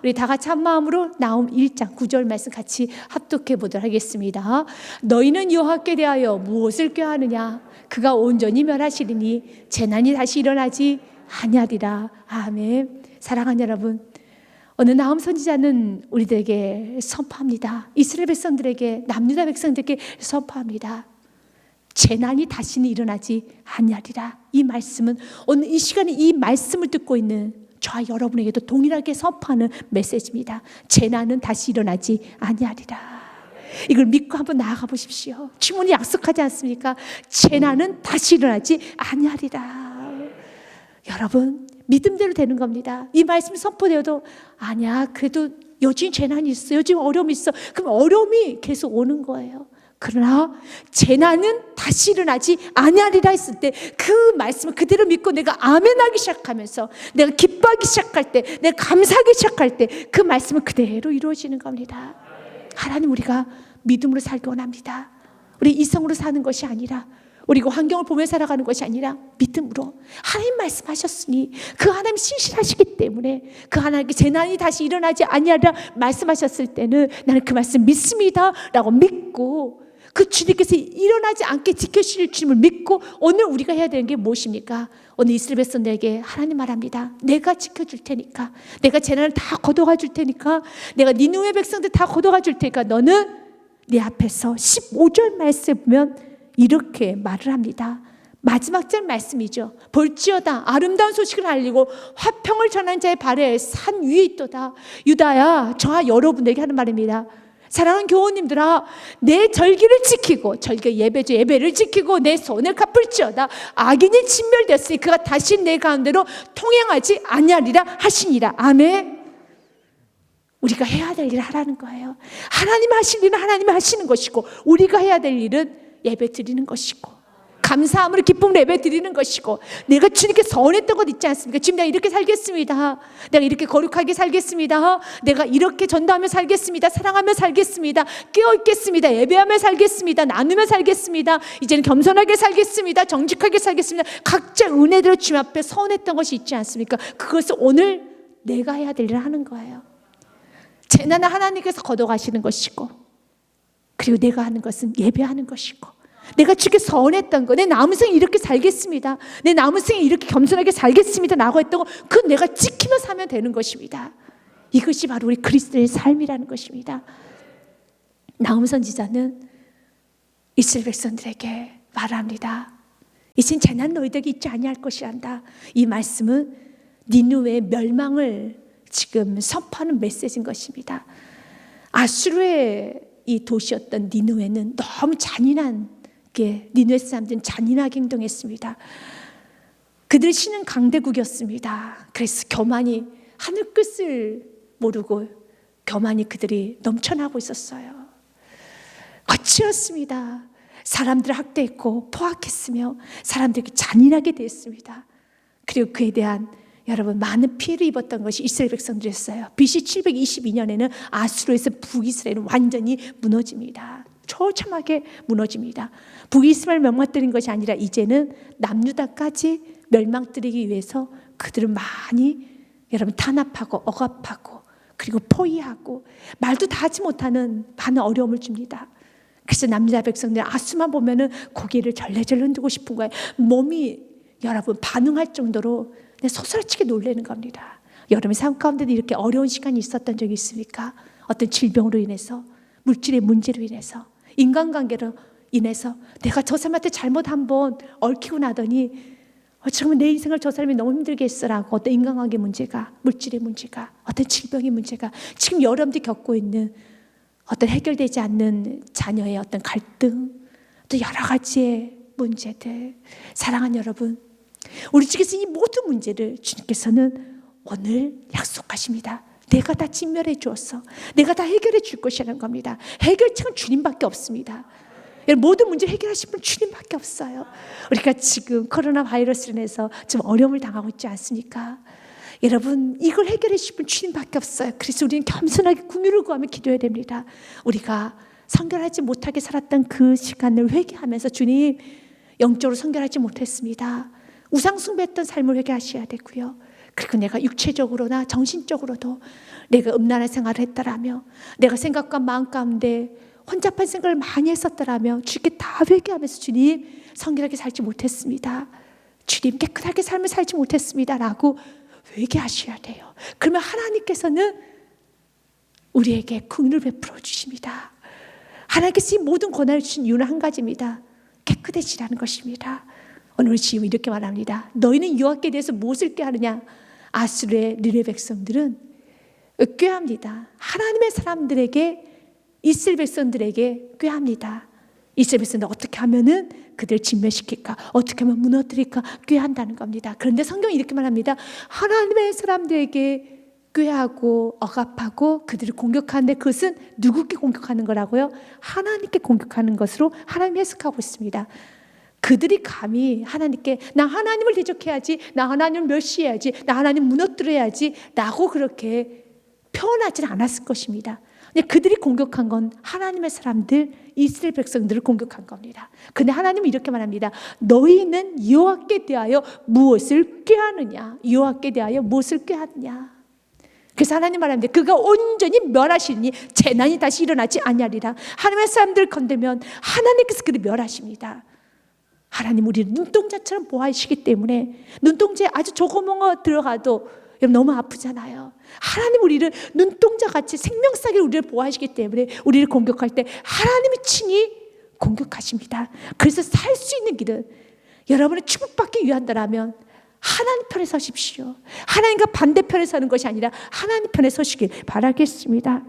우리 다 같이 한 마음으로 나홈 1장 9절 말씀 같이 합독해 보도록 하겠습니다. 너희는 여호와께 대하여 무엇을 꾀하느냐? 그가 온전히 멸하시리니 재난이 다시 일어나지 아니하리라. 아멘. 사랑하는 여러분, 오늘 나홈 선지자는 우리들에게 선포합니다. 이스라엘 백성들에게, 남유다 백성들에게 선포합니다. 재난이 다시는 일어나지 아니하리라. 이 말씀은 오늘 이 시간에 이 말씀을 듣고 있는 저와 여러분에게도 동일하게 선포하는 메시지입니다. 재난은 다시 일어나지 아니하리라. 이걸 믿고 한번 나아가 보십시오. 주문이 약속하지 않습니까? 재난은 다시 일어나지 아니하리라. 여러분, 믿음대로 되는 겁니다. 이 말씀이 선포되어도 아니야, 그래도 요즘 재난이 있어, 요즘 어려움이 있어. 그럼 어려움이 계속 오는 거예요. 그러나 재난은 다시 일어나지 아니하리라 했을 때 그 말씀을 그대로 믿고 내가 아멘하기 시작하면서, 내가 기뻐하기 시작할 때, 내가 감사하기 시작할 때 그 말씀은 그대로 이루어지는 겁니다. 하나님, 우리가 믿음으로 살기 원합니다. 우리 이성으로 사는 것이 아니라, 우리가 환경을 보며 살아가는 것이 아니라 믿음으로 하나님 말씀하셨으니 그 하나님 신실하시기 때문에 그 하나님께 재난이 다시 일어나지 아니하리라 말씀하셨을 때는 나는 그 말씀 믿습니다 라고 믿고, 그 주님께서 일어나지 않게 지켜주실 주님을 믿고 오늘 우리가 해야 되는 게 무엇입니까? 오늘 이스라엘 백성들에게 하나님 말합니다. 내가 지켜줄 테니까, 내가 재난을 다 걷어가 줄 테니까, 내가 니느웨 백성들 다 걷어가 줄 테니까 너는 내 앞에서 15절 말씀 보면 이렇게 말을 합니다. 마지막 절 말씀이죠. 볼지어다 아름다운 소식을 알리고 화평을 전하는 자의 발에 산 위에 있도다. 유다야, 저와 여러분에게 하는 말입니다. 사랑하는 교우님들아, 내 절기를 지키고, 절기 예배죠, 예배를 지키고 내 손을 갚을지어다. 악인이 진멸되었으니 그가 다시 내 가운데로 통행하지 아니하리라 하시니라. 아멘. 우리가 해야 될 일을 하라는 거예요. 하나님 하실 일은 하나님이 하시는 것이고, 우리가 해야 될 일은 예배 드리는 것이고, 감사함으로 기쁨으로 예배 드리는 것이고, 내가 주님께 서운했던 것 있지 않습니까? 지금 내가 이렇게 살겠습니다, 내가 이렇게 거룩하게 살겠습니다, 내가 이렇게 전도하며 살겠습니다, 사랑하며 살겠습니다, 깨어있겠습니다, 예배하며 살겠습니다, 나누며 살겠습니다, 이제는 겸손하게 살겠습니다, 정직하게 살겠습니다. 각자 은혜대로 주님 앞에 서운했던 것이 있지 않습니까? 그것을 오늘 내가 해야 될 일을 하는 거예요. 재난은 하나님께서 걷어가시는 것이고, 그리고 내가 하는 것은 예배하는 것이고, 내가 주께 서운했던 거, 내 남은 생에 이렇게 살겠습니다, 내 남은 생에 이렇게 겸손하게 살겠습니다 라고 했던 거, 그건 내가 지키며 살면 되는 것입니다. 이것이 바로 우리 그리스도의 삶이라는 것입니다. 나홈 선지자는 이스라엘 백성들에게 말합니다. 이젠 재난 너희들에게 있지 아니할 것이란다. 이 말씀은 니느웨의 멸망을 지금 선포하는 메시지인 것입니다. 아수르의 이 도시였던 니느웨는 너무 잔인한 게, 니느웨 사람들은 잔인하게 행동했습니다. 그들 신은 강대국이었습니다. 그래서 교만이 하늘 끝을 모르고 교만이 그들이 넘쳐나고 있었어요. 거칠었습니다. 사람들을 학대했고 포악했으며 사람들에게 잔인하게 됐습니다. 그리고 그에 대한 여러분 많은 피해를 입었던 것이 이스라엘 백성들이었어요. BC 722년에는 아수르에서 북이스라엘은 완전히 무너집니다. 처참하게 무너집니다. 북이스라엘 멸망뜨린 것이 아니라 이제는 남유다까지 멸망뜨리기 위해서 그들을 많이 여러분 탄압하고 억압하고 그리고 포위하고 말도 다 하지 못하는 많은 어려움을 줍니다. 그래서 남유다 백성들은 아수만 보면은 고개를 절레절레 흔들고 싶은 거예요. 몸이 여러분 반응할 정도로 소스라치게 놀라는 겁니다. 여러분의 삶 가운데도 이렇게 어려운 시간이 있었던 적이 있습니까? 어떤 질병으로 인해서, 물질의 문제로 인해서, 인간관계로 인해서 내가 저 사람한테 잘못 한번 얽히고 나더니 정말 내 인생을 저 사람이 너무 힘들게 했어라고, 어떤 인간관계 문제가, 물질의 문제가, 어떤 질병의 문제가, 지금 여러분들이 겪고 있는 어떤 해결되지 않는 자녀의 어떤 갈등, 또 여러 가지의 문제들. 사랑하는 여러분, 우리 중에서 이 모든 문제를 주님께서는 오늘 약속하십니다. 내가 다 진멸해 주었어, 내가 다 해결해 줄 것이라는 겁니다. 해결책은 주님밖에 없습니다. 모든 문제를 해결하실 분은 주님밖에 없어요. 우리가 지금 코로나 바이러스로 인해서 좀 어려움을 당하고 있지 않습니까? 여러분, 이걸 해결해 주실 분은 주님밖에 없어요. 그래서 우리는 겸손하게 긍휼을 구하며 기도해야 됩니다. 우리가 성결하지 못하게 살았던 그 시간을 회개하면서, 주님, 영적으로 성결하지 못했습니다, 우상 숭배했던 삶을 회개하셔야 되고요. 그리고 내가 육체적으로나 정신적으로도 내가 음란한 생활을 했더라며, 내가 생각과 마음 가운데 혼잡한 생각을 많이 했었더라며 주께 다 회개하면서 주님 성결하게 살지 못했습니다, 주님 깨끗하게 삶을 살지 못했습니다 라고 회개하셔야 돼요. 그러면 하나님께서는 우리에게 긍휼을 베풀어 주십니다. 하나님께서 이 모든 권한을 주신 이유는 한 가지입니다. 깨끗해지라는 것입니다. 오늘 지금 이렇게 말합니다. 너희는 여호와께 대해서 무엇을 꾀하느냐? 아수르의 느헤 백성들은 꾀합니다. 하나님의 사람들에게, 이스라엘 백성들에게 꾀합니다. 이스라엘 백성들 어떻게 하면은 그들을 진멸시킬까, 어떻게 하면 무너뜨릴까 꾀한다는 겁니다. 그런데 성경이 이렇게 말합니다. 하나님의 사람들에게 꾀하고 억압하고 그들을 공격하는데 그것은 누구께 공격하는 거라고요? 하나님께 공격하는 것으로 하나님이 해석하고 있습니다. 그들이 감히 하나님께 나 하나님을 대적해야지, 나 하나님을 멸시해야지, 나 하나님 무너뜨려야지 라고 그렇게 표현하지는 않았을 것입니다. 그들이 공격한 건 하나님의 사람들, 이스라엘 백성들을 공격한 겁니다. 그런데 하나님은 이렇게 말합니다. 너희는 여호와께 대하여 무엇을 꾀하느냐? 여호와께 대하여 무엇을 꾀하느냐? 그래서 하나님 말합니다. 그가 온전히 멸하시니 재난이 다시 일어나지 아니하리라. 하나님의 사람들을 건들면 하나님께서 그를 멸하십니다. 하나님 우리를 눈동자처럼 보호하시기 때문에, 눈동자에 아주 조그만 들어가도 여러분 너무 아프잖아요. 하나님 우리를 눈동자같이 생명사기로 우리를 보호하시기 때문에 우리를 공격할 때 하나님이 친히 공격하십니다. 그래서 살 수 있는 길은, 여러분을 축복받기 위한다면 하나님 편에 서십시오. 하나님과 반대편에 서는 것이 아니라 하나님 편에 서시길 바라겠습니다.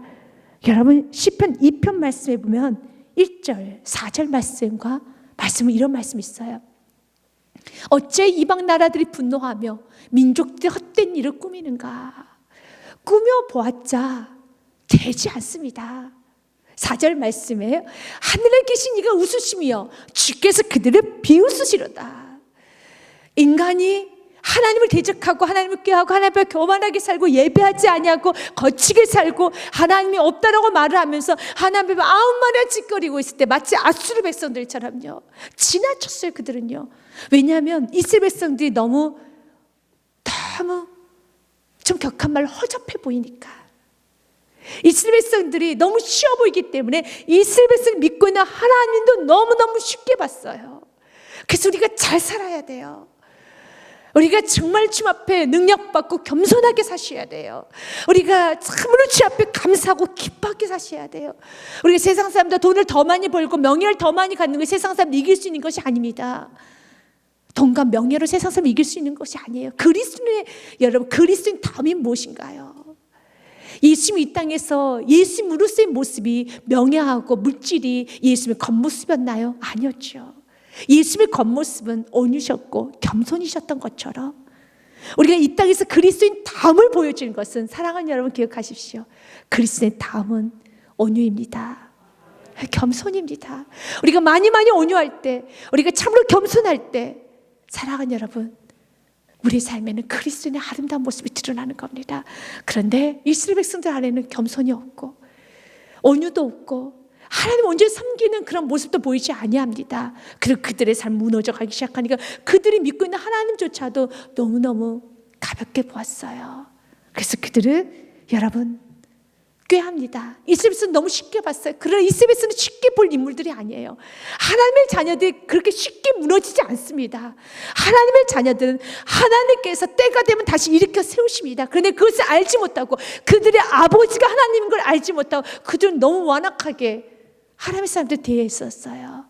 여러분 시편 2편 말씀에 보면 1절 4절 말씀은 이런 말씀이 있어요. 어째 이방 나라들이 분노하며 민족들이 헛된 일을 꾸미는가? 꾸며보았자 되지 않습니다. 4절 말씀에 하늘에 계신 이가 웃으시며 주께서 그들을 비웃으시로다. 인간이 하나님을 대적하고 하나님을 꾀하고 하나님 앞에 교만하게 살고 예배하지 아니하고 거치게 살고 하나님이 없다라고 말을 하면서 하나님 앞에 아무 말이나 짓거리고 있을 때 마치 아수르 백성들처럼요 지나쳤어요. 그들은요. 왜냐하면 이스라엘 백성들이 너무 좀 격한 말로 허접해 보이니까, 이스라엘 백성들이 너무 쉬워 보이기 때문에 이스라엘 백성을 믿고 있는 하나님도 너무너무 쉽게 봤어요. 그래서 우리가 잘 살아야 돼요. 우리가 정말 주님 앞에 능력받고 겸손하게 사셔야 돼요. 우리가 참으로 주님 앞에 감사하고 기뻐하게 사셔야 돼요. 우리가 세상 사람들 돈을 더 많이 벌고 명예를 더 많이 갖는 게 세상 사람을 이길 수 있는 것이 아닙니다. 돈과 명예로 세상 사람을 이길 수 있는 것이 아니에요. 여러분 그리스도인 다음이 무엇인가요? 예수님이 이 땅에서 예수님으로서의 모습이 명예하고 물질이 예수님의 겉모습이었나요? 아니었죠. 예수님의 겉모습은 온유셨고 겸손이셨던 것처럼 우리가 이 땅에서 그리스도인 다음을 보여주는 것은, 사랑하는 여러분 기억하십시오, 그리스도인 다음은 온유입니다. 겸손입니다. 우리가 많이 온유할 때, 우리가 참으로 겸손할 때, 사랑하는 여러분, 우리 삶에는 그리스도인의 아름다운 모습이 드러나는 겁니다. 그런데 이스라엘 백성들 안에는 겸손이 없고 온유도 없고 하나님 온전히 섬기는 그런 모습도 보이지 아니합니다. 그리고 그들의 삶 무너져가기 시작하니까 그들이 믿고 있는 하나님조차도 너무너무 가볍게 보았어요. 그래서 그들은 여러분 꾀합니다. 이스라엘 백성은 너무 쉽게 봤어요. 그러나 이스라엘 백성은 쉽게 볼 인물들이 아니에요. 하나님의 자녀들이 그렇게 쉽게 무너지지 않습니다. 하나님의 자녀들은 하나님께서 때가 되면 다시 일으켜 세우십니다. 그런데 그것을 알지 못하고, 그들의 아버지가 하나님인 걸 알지 못하고 그들은 너무 완악하게 하나님의 사람들 뒤에 있었어요.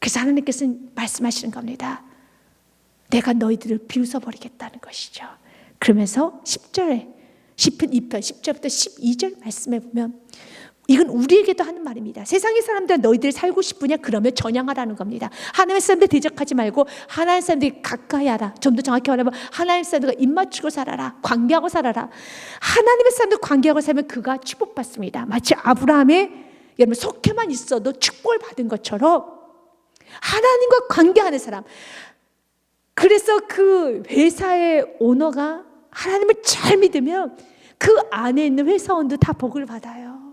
그래서 하나님께서는 말씀하시는 겁니다. 내가 너희들을 비웃어버리겠다는 것이죠. 그러면서 10절에 시편 2편 10절부터 12절 말씀에 보면 이건 우리에게도 하는 말입니다. 세상의 사람들은 너희들 살고 싶으냐? 그러면 전향하라는 겁니다. 하나님의 사람들 대적하지 말고 하나님의 사람들이 가까이 하라. 좀 더 정확히 말하면 하나님의 사람들과 입 맞추고 살아라. 관계하고 살아라. 하나님의 사람들 관계하고 살면 그가 축복받습니다. 마치 아브라함의 여러분 속해만 있어도 축복을 받은 것처럼 하나님과 관계하는 사람, 그래서 그 회사의 오너가 하나님을 잘 믿으면 그 안에 있는 회사원도 다 복을 받아요.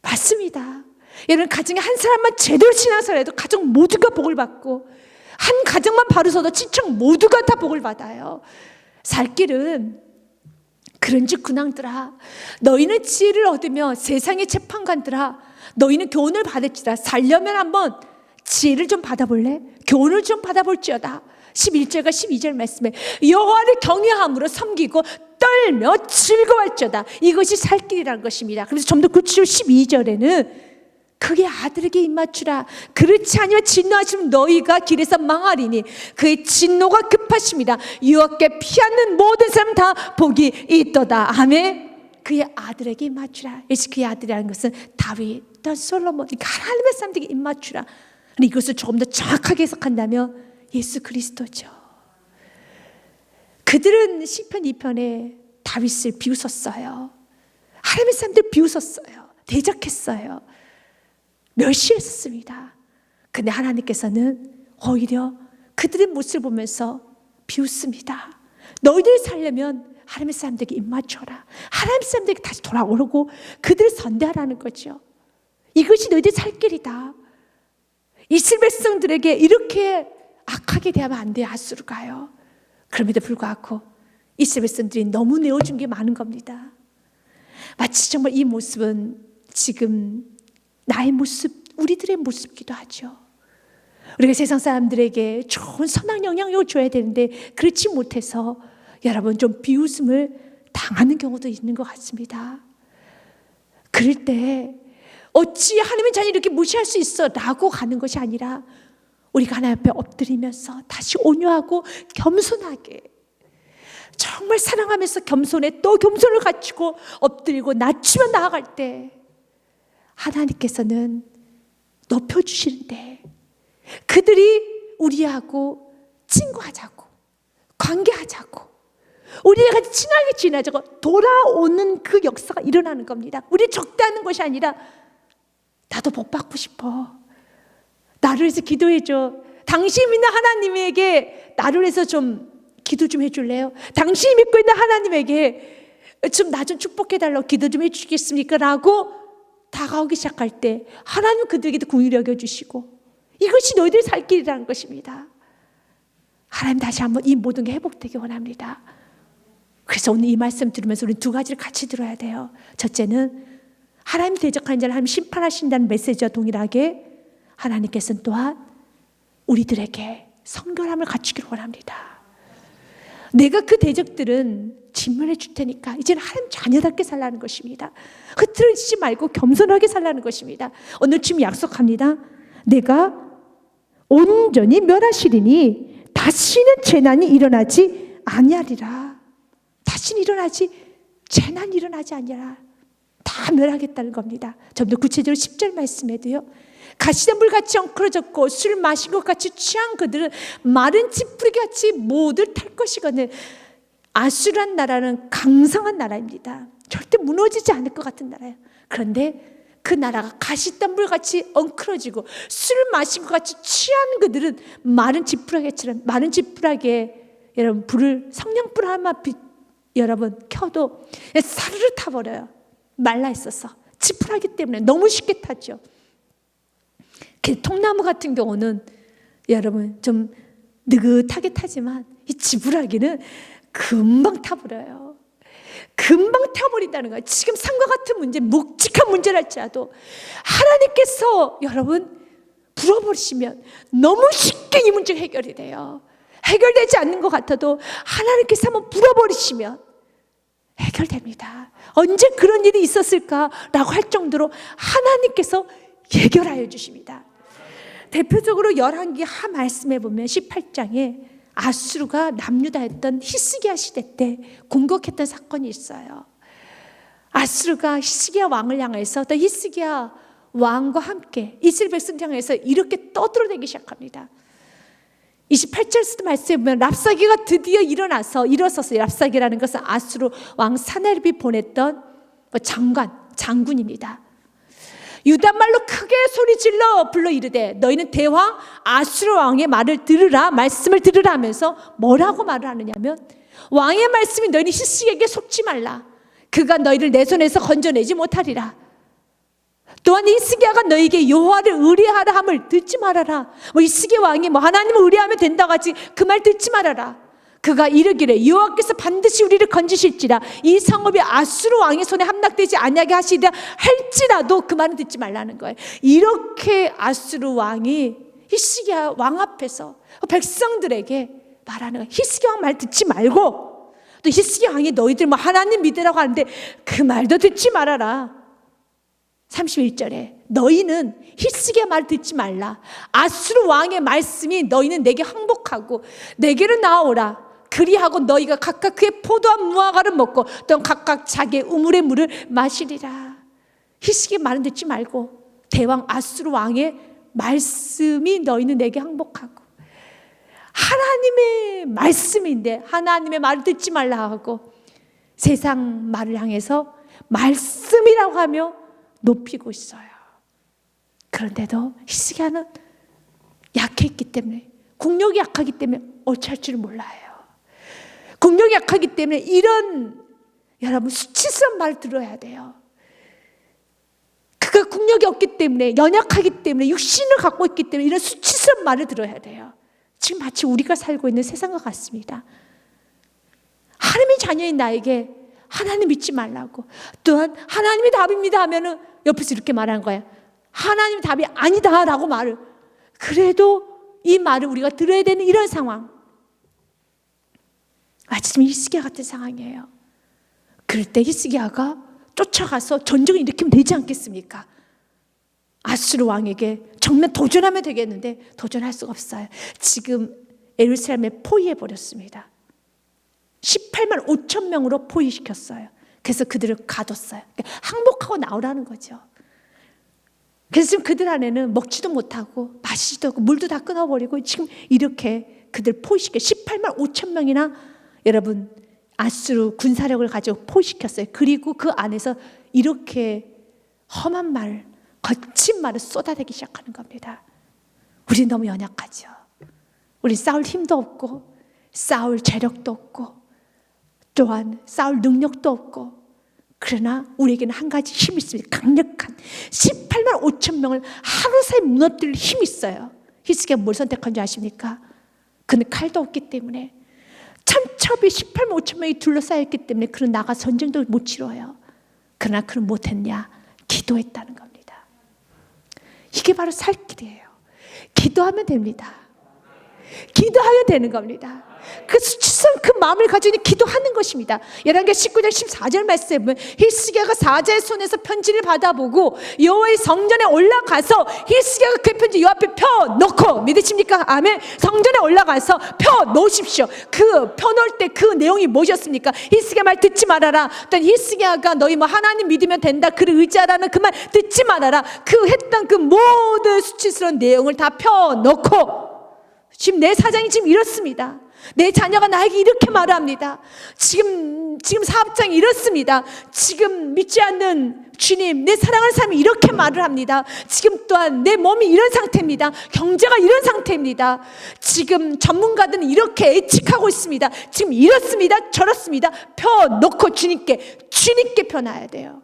맞습니다. 여러분 가정에 한 사람만 제대로 신앙생활해도 가정 모두가 복을 받고, 한 가정만 바로 서도 친척 모두가 다 복을 받아요. 살 길은 그런즉 군왕들아, 너희는 지혜를 얻으며 세상의 재판관들아, 너희는 교훈을 받을지라. 살려면 한번 지혜를 좀 받아볼래? 교훈을 좀 받아볼지어다. 11절과 12절 말씀에 여호와를 경외함으로 섬기고 떨며 즐거워할지어다. 이것이 살 길이라는 것입니다. 그래서 좀 더 구체적으로 12절에는 그의 아들에게 입맞추라. 그렇지 아니면 진노하시면 너희가 길에서 망하리니 그의 진노가 급하십니다. 여호와께 피하는 모든 사람 다 복이 있도다. 아멘. 그의 아들에게 입맞추라. 그래서 그의 아들이라는 것은 다윗, 또 솔로몬, 하나님의 사람들에게 입맞추라. 이것을 조금 더 정확하게 해석한다면 예수 그리스도죠. 그들은 시편 2편에 다윗을 비웃었어요. 하나님의 사람들 비웃었어요. 대적했어요. 멸시했습니다. 근데 하나님께서는 오히려 그들의 모습을 보면서 비웃습니다. 너희들 살려면 하나님의 사람들에게 입맞춰라. 하나님의 사람들에게 다시 돌아오고 그들을 선대하라는 거죠. 이것이 너희들 살 길이다. 이스라엘 백성들에게 이렇게 악하게 대하면 안 돼요. 아수르가요. 그럼에도 불구하고 이스라엘 백성들이 너무 내어준 게 많은 겁니다. 마치 정말 이 모습은 지금 나의 모습, 우리들의 모습이기도 하죠. 우리가 세상 사람들에게 좋은 선한 영향력을 줘야 되는데 그렇지 못해서 여러분 좀 비웃음을 당하는 경우도 있는 것 같습니다. 그럴 때 어찌 하나님의 자녀를 이렇게 무시할 수 있어? 라고 가는 것이 아니라 우리가 하나님 앞에 엎드리면서 다시 온유하고 겸손하게 정말 사랑하면서 겸손에 또 겸손을 갖추고 엎드리고 낮추며 나아갈 때 하나님께서는 높여주시는데 그들이 우리하고 친구하자고 관계하자고 우리가 같이 친하게 지내자고 돌아오는 그 역사가 일어나는 겁니다. 우리 적대하는 것이 아니라 나도 복 받고 싶어. 나를 위해서 기도해줘. 당신이 믿는 하나님에게 나를 위해서 좀 기도 좀 해줄래요? 당신이 믿고 있는 하나님에게 좀 나 좀 축복해달라고 기도 좀 해주시겠습니까? 라고 다가오기 시작할 때 하나님은 그들에게도 긍휼히 여겨주시고 이것이 너희들의 살 길이라는 것입니다. 하나님 다시 한번 이 모든 게 회복되기 원합니다. 그래서 오늘 이 말씀 들으면서 우리 두 가지를 같이 들어야 돼요. 첫째는 하나님 대적하는 자를 하나님 심판하신다는 메시지와 동일하게 하나님께서는 또한 우리들에게 성결함을 갖추기를 원합니다. 내가 그 대적들은 진멸해 줄 테니까 이제는 하나님 자녀답게 살라는 것입니다. 흐트러지지 말고 겸손하게 살라는 것입니다. 오늘 주님 약속합니다. 내가 온전히 멸하시리니 다시는 재난이 일어나지 아니하리라. 다시는 재난이 일어나지 아니하리라. 다 멸하겠다는 겁니다. 좀 더 구체적으로 10절 말씀에도요. 가시덤불같이 엉클어졌고 술 마신 것 같이 취한 그들은 마른 지푸리같이 모두 탈 것이거늘. 아수르란 나라는 강성한 나라입니다. 절대 무너지지 않을 것 같은 나라예요. 그런데 그 나라가 가시덤불같이 엉클어지고 술을 마신 것 같이 취한 그들은 마른 지푸라기처럼 마른 지푸라기에 여러분 불을 성냥불 하나만 여러분 켜도 사르르 타버려요. 말라 있어서 지푸라기 때문에 너무 쉽게 타죠. 통나무 같은 경우는 여러분 좀 느긋하게 타지만 이 지푸라기는 금방 타버려요. 금방 타버린다는 거예요. 지금 산과 같은 문제, 묵직한 문제랄지라도 하나님께서 여러분 불어버리시면 너무 쉽게 이 문제가 해결이 돼요. 해결되지 않는 것 같아도 하나님께서 한번 불어버리시면 해결됩니다. 언제 그런 일이 있었을까라고 할 정도로 하나님께서 해결하여 주십니다. 대표적으로 열왕기 하 말씀에 보면 18장에 아수르가 남유다했던 히스기야 시대 때 공격했던 사건이 있어요. 아수르가 히스기야 왕을 향해서 또 히스기야 왕과 함께 이스라엘 백성을 향해서 이렇게 떠들어대기 시작합니다. 28절 말씀에 보면 랍사기가 드디어 일어섰어요. 랍사기라는 것은 아수르 왕 사네립이 보냈던 장군입니다. 유다 말로 크게 소리질러 불러 이르되 너희는 대왕 아수르 왕의 말을 들으라, 말씀을 들으라 하면서 뭐라고 말을 하느냐면 왕의 말씀이 너희는 히스기야에게 속지 말라. 그가 너희를 내 손에서 건져내지 못하리라. 또한 히스기야가 너희에게 여호와를 의뢰하라 함을 듣지 말아라. 히스기야 왕이 하나님을 의뢰하면 된다고 하지 그 말 듣지 말아라. 그가 이르기를 여호와께서 반드시 우리를 건지실지라 이 성읍이 아수르 왕의 손에 함락되지 아니하게 하시리라 할지라도 그 말은 듣지 말라는 거예요. 이렇게 아수르 왕이 히스기야 왕 앞에서 백성들에게 말하는 거예요. 히스기야 왕 말 듣지 말고, 또 히스기야 왕이 너희들 뭐 하나님 믿으라고 하는데 그 말도 듣지 말아라. 31절에 너희는 히스기야 말 듣지 말라. 아수르 왕의 말씀이 너희는 내게 항복하고 내게로 나오라. 그리하고 너희가 각각 그의 포도와 무화과를 먹고 또 각각 자기의 우물의 물을 마시리라. 히스기야 말은 듣지 말고 대왕 아수르 왕의 말씀이 너희는 내게 항복하고, 하나님의 말씀인데 하나님의 말을 듣지 말라 하고 세상 말을 향해서 말씀이라고 하며 높이고 있어요. 그런데도 히스기야는 약했기 때문에, 국력이 약하기 때문에 어찌할 줄을 몰라요. 국력이 약하기 때문에 이런 여러분 수치스러운 말을 들어야 돼요. 그가 국력이 없기 때문에, 연약하기 때문에, 육신을 갖고 있기 때문에 이런 수치스러운 말을 들어야 돼요. 지금 마치 우리가 살고 있는 세상과 같습니다. 하나님의 자녀인 나에게 하나님 믿지 말라고, 또한 하나님이 답입니다 하면은 옆에서 이렇게 말하는 거야. 하나님이 답이 아니다 라고 말을. 그래도 이 말을 우리가 들어야 되는 이런 상황, 지금 히스기야 같은 상황이에요. 그럴 때 히스기야가 쫓아가서 전쟁을 일으키면 되지 않겠습니까? 아수르 왕에게 정면 도전하면 되겠는데 도전할 수가 없어요. 지금 예루살렘에 포위해버렸습니다. 18만 5천 명으로 포위시켰어요. 그래서 그들을 가뒀어요. 항복하고 나오라는 거죠. 그래서 지금 그들 안에는 먹지도 못하고 마시지도 않고 물도 다 끊어버리고 지금 이렇게 그들 포위시켜 18만 5천 명이나 여러분 아수르 군사력을 가지고 포위시켰어요. 그리고 그 안에서 이렇게 험한 말, 거친 말을 쏟아내기 시작하는 겁니다. 우리 너무 연약하죠. 우리 싸울 힘도 없고 싸울 재력도 없고 또한 싸울 능력도 없고, 그러나 우리에게는 한 가지 힘이 있습니다. 강력한 18만 5천 명을 하루 사이 무너뜨릴 힘이 있어요. 히스기야가 뭘 선택한 줄 아십니까? 그는 칼도 없기 때문에, 천첩이 18만 5천 명이 둘러싸였기 때문에 그는 나가 전쟁도 못 치러요. 그러나 그는 못했냐? 기도했다는 겁니다. 이게 바로 살 길이에요. 기도하면 됩니다. 기도하면 되는 겁니다. 그 수치스러운 그 마음을 가지고 기도하는 것입니다. 열왕기하 19장 14절 말씀에 보면 히스기야가 사자의 손에서 편지를 받아보고 여호와의 성전에 올라가서 히스기야가 그 편지 요 앞에 펴놓고, 믿으십니까? 아멘. 성전에 올라가서 펴놓으십시오. 그 펴놓을 때 그 내용이 무엇이었습니까? 히스기야 말 듣지 말아라. 또 히스기야가 너희 뭐 하나님 믿으면 된다, 그를 의지하라는 그 말 듣지 말아라. 그 했던 그 모든 수치스러운 내용을 다 펴놓고, 지금 내 사장이 지금 이렇습니다. 내 자녀가 나에게 이렇게 말합니다. 지금 사업장이 이렇습니다. 지금 믿지 않는 주님, 내 사랑하는 사람이 이렇게 말을 합니다. 지금 또한 내 몸이 이런 상태입니다. 경제가 이런 상태입니다. 지금 전문가들은 이렇게 예측하고 있습니다. 지금 이렇습니다, 저렇습니다. 펴놓고 주님께 펴놔야 돼요.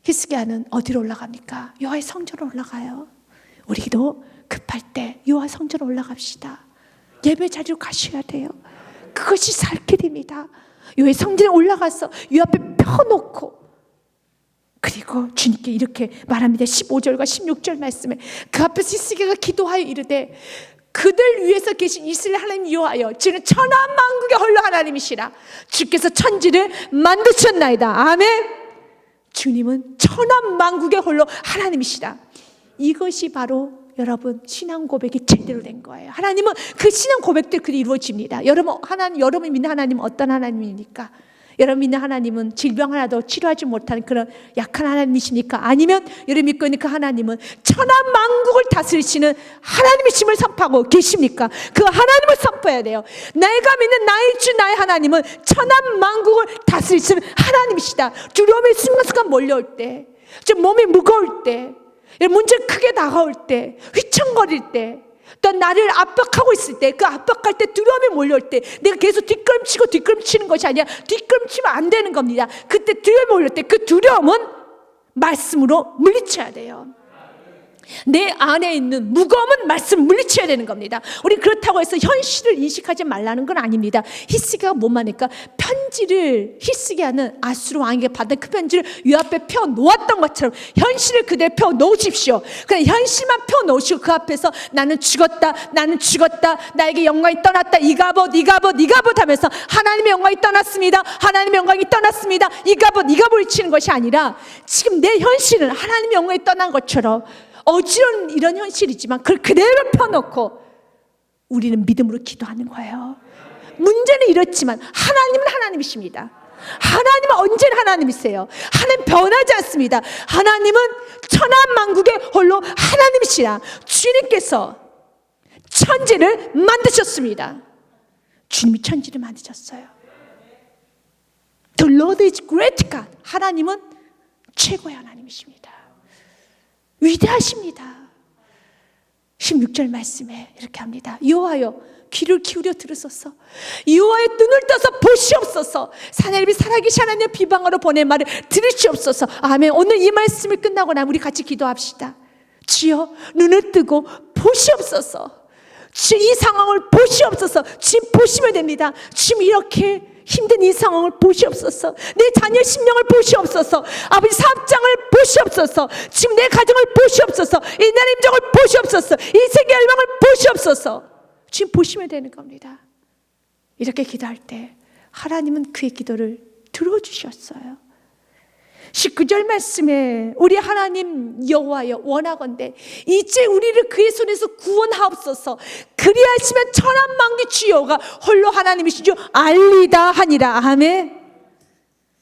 히스기야는 어디로 올라갑니까? 여호와의 성전으로 올라가요. 우리도 급할 때 여호와 성전으로 올라갑시다. 예배 자리로 가셔야 돼요. 그것이 살 길입니다. 여호와의 성전에 올라가서 요 앞에 펴놓고, 그리고 주님께 이렇게 말합니다. 15절과 16절 말씀에 그 앞에서 히스기야가 기도하여 이르되 그들 위에서 계신 이스라엘 하나님 여호와여, 주는 천하 만국의 홀로 하나님이시라. 주께서 천지를 만드셨나이다. 아멘. 주님은 천하 만국의 홀로 하나님이시라. 이것이 바로 여러분 신앙 고백이 제대로 된 거예요. 하나님은 그 신앙 고백들 그리 이루어집니다. 여러분 믿는 하나님은 어떤 하나님입니까? 여러분 믿는 하나님은 질병 하나도 치료하지 못하는 그런 약한 하나님이십니까? 아니면 여러분 믿고 있는 그 하나님은 천하 만국을 다스리시는 하나님이심을 선포하고 계십니까? 그 하나님을 선포해야 돼요. 내가 믿는 나의 주 나의 하나님은 천하 만국을 다스리시는 하나님이시다. 두려움이 순간순간 몰려올 때, 좀 몸이 무거울 때, 문제 크게 다가올 때, 휘청거릴 때, 또 나를 압박하고 있을 때, 그 압박할 때, 두려움이 몰려올 때, 내가 계속 뒷걸음치는 것이 아니라 뒷걸음치면 안 되는 겁니다. 그때 두려움이 몰려올 때 그 두려움은 말씀으로 물리쳐야 돼요. 내 안에 있는 무거운 말씀을 물리쳐야 되는 겁니다. 우리 그렇다고 해서 현실을 인식하지 말라는 건 아닙니다. 히스기야가 뭐만 했까? 편지를 히스기야는 아수르 왕에게 받은 그 편지를 유 앞에 펴 놓았던 것처럼 현실을 그대로 펴 놓으십시오. 그냥 현실만 펴 놓으시고 그 앞에서 나는 죽었다, 나는 죽었다, 나에게 영광이 떠났다, 이가봇 하면서 하나님의 영광이 떠났습니다, 하나님의 영광이 떠났습니다, 이가봇 외치는 것이 아니라 지금 내 현실은 하나님의 영광이 떠난 것처럼 어지러운 이런 현실이지만 그걸 그대로 펴놓고 우리는 믿음으로 기도하는 거예요. 문제는 이렇지만 하나님은 하나님이십니다. 하나님은 언제나 하나님이세요. 하나님 변하지 않습니다. 하나님은 천하만국의 홀로 하나님이시라. 주님께서 천지를 만드셨습니다. 주님이 천지를 만드셨어요. The Lord is great God. 하나님은 최고의 하나님이십니다. 위대하십니다. 16절 말씀에 이렇게 합니다. 여호와여 귀를 기울여 들으소서. 여호와의 눈을 떠서 보시옵소서. 하나님이 살아계신 하나님의 비방으로 보낸 말을 들으시옵소서. 아멘. 오늘 이 말씀을 끝나고 나면 우리 같이 기도합시다. 주여 눈을 뜨고 보시옵소서. 주여 이 상황을 보시옵소서. 지금 보시면 됩니다. 지금 이렇게 힘든 이 상황을 보시옵소서. 내 자녀 심령을 보시옵소서. 아버지 사업장을 보시옵소서. 지금 내 가정을 보시옵소서. 이 나라의 임종을 보시옵소서. 이 세계 열방을 보시옵소서. 지금 보시면 되는 겁니다. 이렇게 기도할 때 하나님은 그의 기도를 들어주셨어요. 19절 말씀에 우리 하나님 여호와여 원하건대 이제 우리를 그의 손에서 구원하옵소서. 그리하시면 천한만국의 주여가 홀로 하나님이신 줄 알리다 하니라. 아멘.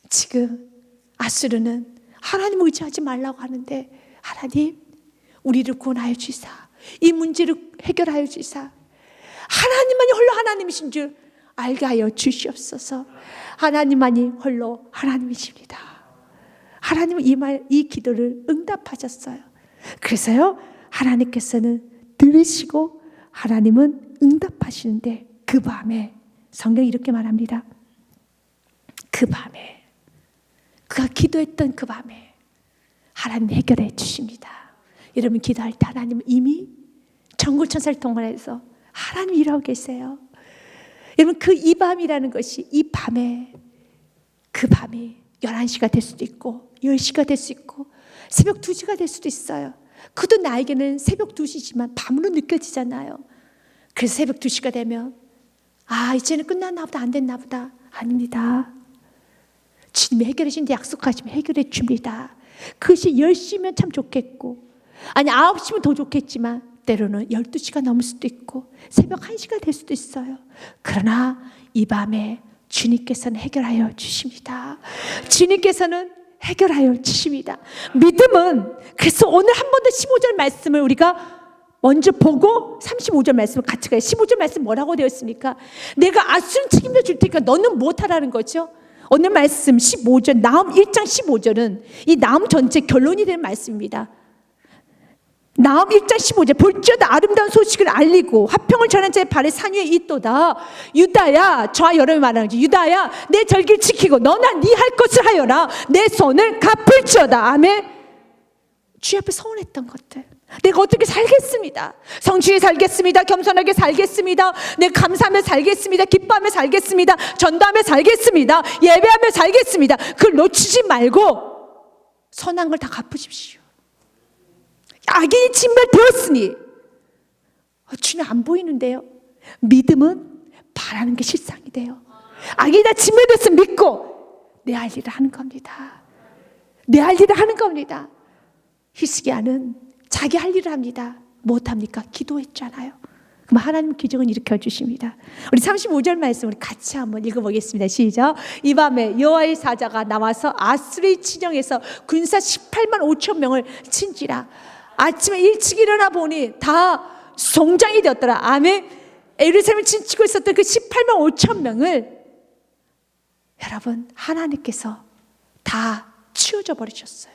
지금 아수르는 하나님을 의지하지 말라고 하는데 하나님 우리를 구원하여 주시사. 이 문제를 해결하여 주시사. 하나님만이 홀로 하나님이신 줄 알게 하여 주시옵소서. 하나님만이 홀로 하나님이십니다. 하나님은 이 기도를 응답하셨어요. 그래서요 하나님께서는 들으시고 하나님은 응답하시는데 그 밤에 성경이 이렇게 말합니다. 그 밤에 그가 기도했던 그 밤에 하나님 해결해 주십니다. 여러분 기도할 때 하나님은 이미 전구천사를 통해서 하나님 일하고 계세요. 여러분 그 이 밤이라는 것이 이 밤에 그 밤이 11시가 될 수도 있고 10시가 될 수 있고 새벽 2시가 될 수도 있어요. 그도 나에게는 새벽 2시지만 밤으로 느껴지잖아요. 그래서 새벽 2시가 되면 아 이제는 끝났나 보다 안 됐나 보다. 아닙니다. 주님이 해결해 주신데 약속하시면 해결해 줍니다. 그것이 10시면 참 좋겠고 아니 9시면 더 좋겠지만 때로는 12시가 넘을 수도 있고 새벽 1시가 될 수도 있어요. 그러나 이 밤에 주님께서는 해결하여 주십니다. 주님께서는 해결하여 주십니다. 믿음은 그래서 오늘 한 번 더 15절 말씀을 우리가 먼저 보고 35절 말씀을 같이 가요. 15절 말씀 뭐라고 되어 있습니까? 내가 아수르 책임져 줄 테니까 너는 못하라는 거죠. 오늘 말씀 15절 나음 1장 15절은 이 나음 전체 결론이 되는 말씀입니다. 나음 1장 15절 볼지어다 아름다운 소식을 알리고 화평을 전한 자의 발에 산 위에 있도다. 유다야 저와 여러분이 말하는 거죠. 유다야 내 절기를 지키고 너나 네 할 것을 하여라. 내 손을 갚을지어다. 아멘. 주의 앞에 서운했던 것들 내가 어떻게 살겠습니다. 성실히 살겠습니다. 겸손하게 살겠습니다. 내가 감사하며 살겠습니다. 기뻐하며 살겠습니다. 전도하며 살겠습니다. 예배하며 살겠습니다. 그걸 놓치지 말고 선한 걸 다 갚으십시오. 악인이 진멸되었으니 주님 안 보이는데요. 믿음은 바라는 게 실상이 돼요. 악인이 다 진멸됐으면 믿고 내 할 일을 하는 겁니다. 내 할 일을 하는 겁니다. 히스기야는 자기 할 일을 합니다. 못합니까? 기도했잖아요. 그럼 하나님 기적은 일으켜 주십니다. 우리 35절 말씀 우리 같이 한번 읽어보겠습니다. 시작. 이 밤에 여호와의 사자가 나와서 아수르의 진영에서 군사 18만 5천 명을 친지라. 아침에 일찍 일어나 보니 다 송장이 되었더라. 아멘. 예루살렘을 진치고 있었던 그 18만 5천 명을 여러분 하나님께서 다 치워져 버리셨어요.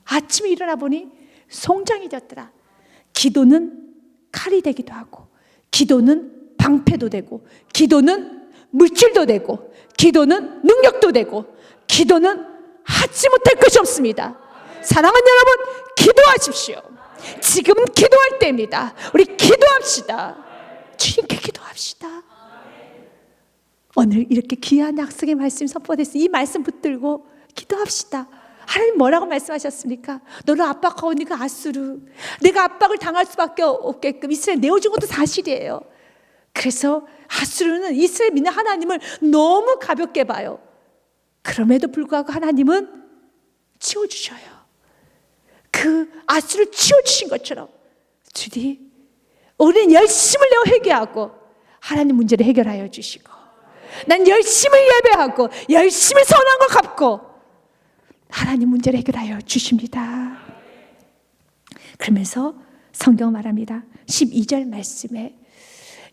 아침에 일어나 보니 송장이 되었더라. 기도는 칼이 되기도 하고 기도는 방패도 되고 기도는 물질도 되고 기도는 능력도 되고 기도는 하지 못할 것이 없습니다. 사랑하는 여러분 기도하십시오. 지금은 기도할 때입니다. 우리 기도합시다. 주님께 기도합시다. 오늘 이렇게 귀한 약속의 말씀 선포됐으니 이 말씀 붙들고 기도합시다. 하나님 뭐라고 말씀하셨습니까? 너를 압박하고 있는 그 아수르, 내가 압박을 당할 수밖에 없게끔 이스라엘 내어준 것도 사실이에요. 그래서 아수르는 이스라엘 믿는 하나님을 너무 가볍게 봐요. 그럼에도 불구하고 하나님은 치워주셔요. 그 아수르를 치워주신 것처럼 주님, 우리는 열심을 내어 회개하고 하나님 문제를 해결하여 주시고, 난 열심을 예배하고 열심히 선한 걸 갚고 하나님 문제를 해결하여 주십니다. 그러면서 성경 말합니다. 12절 말씀에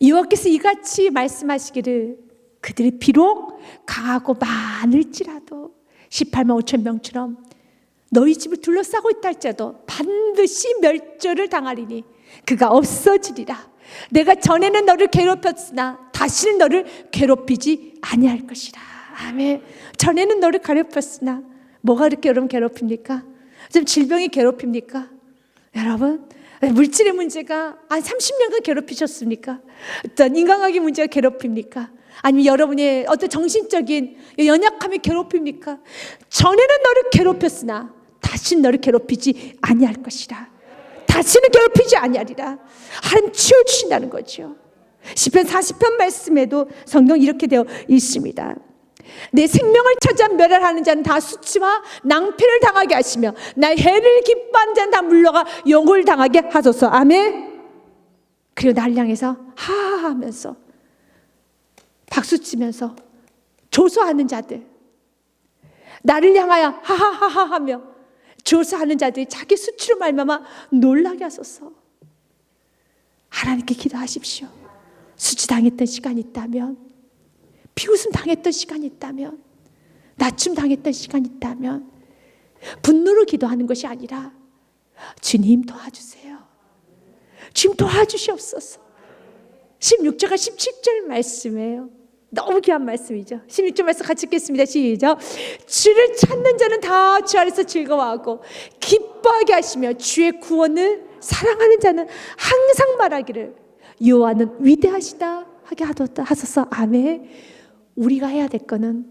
여호와께서 이같이 말씀하시기를 그들이 비록 강하고 많을지라도 18만 5천 명처럼 너희 집을 둘러싸고 있다 할지라도 반드시 멸절을 당하리니 그가 없어지리라. 내가 전에는 너를 괴롭혔으나 다시는 너를 괴롭히지 아니할 것이라. 아멘. 전에는 너를 괴롭혔으나 뭐가 그렇게 여러분 괴롭힙니까? 좀 질병이 괴롭힙니까? 여러분 물질의 문제가 한 30년간 괴롭히셨습니까? 어떤 인간관계 문제가 괴롭힙니까? 아니면 여러분의 어떤 정신적인 연약함이 괴롭힙니까? 전에는 너를 괴롭혔으나 다시는 너를 괴롭히지 아니할 것이라. 다시는 괴롭히지 아니하리라. 하나님 치워주신다는 거죠. 시편 40편 말씀에도 성경 이렇게 되어 있습니다. 내 생명을 찾아 멸하는 자는 다 수치와 낭패를 당하게 하시며 나의 해를 기뻐하는 자는 다 물러가 영혼을 당하게 하소서. 아멘. 그리고 나를 향해서 하하 하면서 박수치면서 조소하는 자들, 나를 향하여 하하하하 하며 조소하는 자들이 자기 수치로 말미암아 놀라게 하소서. 하나님께 기도하십시오. 수치당했던 시간이 있다면, 비웃음 당했던 시간이 있다면, 낮춤 당했던 시간이 있다면 분노로 기도하는 것이 아니라 주님 도와주세요. 주님 도와주시옵소서. 16절과 17절 말씀이에요. 너무 귀한 말씀이죠. 16절 말씀 같이 읽겠습니다. 시작. 주를 찾는 자는 다 주 안에서 즐거워하고 기뻐하게 하시며 주의 구원을 사랑하는 자는 항상 말하기를 여호와는 위대하시다 하게 하소서. 아멘. 우리가 해야 될 거는